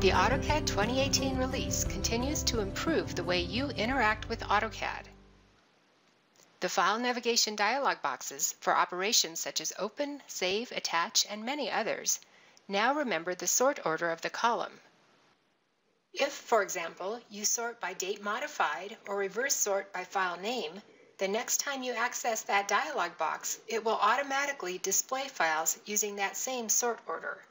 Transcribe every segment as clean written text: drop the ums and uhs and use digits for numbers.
The AutoCAD 2018 release continues to improve the way you interact with AutoCAD. The file navigation dialog boxes for operations such as open, save, attach, and many others now remember the sort order of the column. If, for example, you sort by date modified or reverse sort by file name, the next time you access that dialog box, it will automatically display files using that same sort order.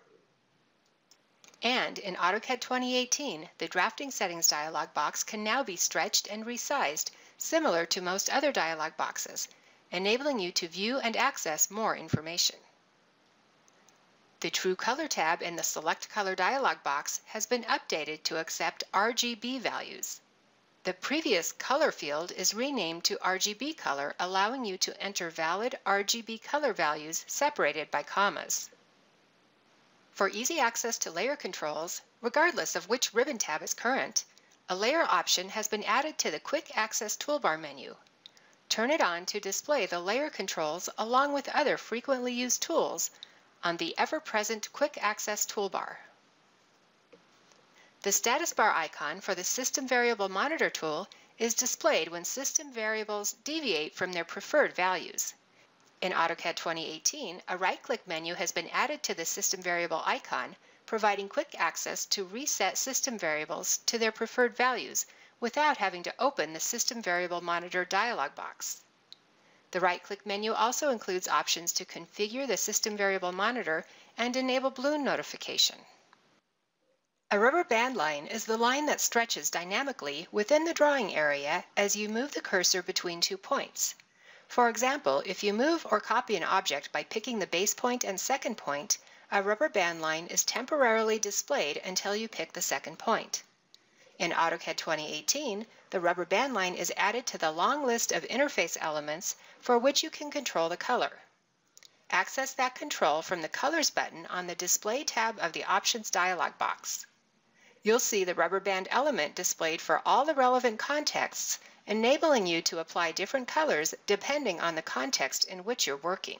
And in AutoCAD 2018, the Drafting Settings dialog box can now be stretched and resized similar to most other dialog boxes, enabling you to view and access more information. The Truecolor tab in the Select Color dialog box has been updated to accept RGB values. The previous color field is renamed to RGB color, allowing you to enter valid RGB color values separated by commas. For easy access to layer controls, regardless of which ribbon tab is current, a layer option has been added to the Quick Access toolbar menu. Turn it on to display the layer controls along with other frequently used tools on the ever-present Quick Access toolbar. The status bar icon for the System Variable Monitor tool is displayed when system variables deviate from their preferred values. In AutoCAD 2018, a right-click menu has been added to the system variable icon, providing quick access to reset system variables to their preferred values without having to open the System Variable Monitor dialog box. The right-click menu also includes options to configure the System Variable Monitor and enable balloon notification. A rubber band line is the line that stretches dynamically within the drawing area as you move the cursor between 2 points. For example, if you move or copy an object by picking the base point and second point, a rubber band line is temporarily displayed until you pick the second point. In AutoCAD 2018, the rubber band line is added to the long list of interface elements for which you can control the color. Access that control from the Colors button on the Display tab of the Options dialog box. You'll see the rubber band element displayed for all the relevant contexts, enabling you to apply different colors depending on the context in which you're working.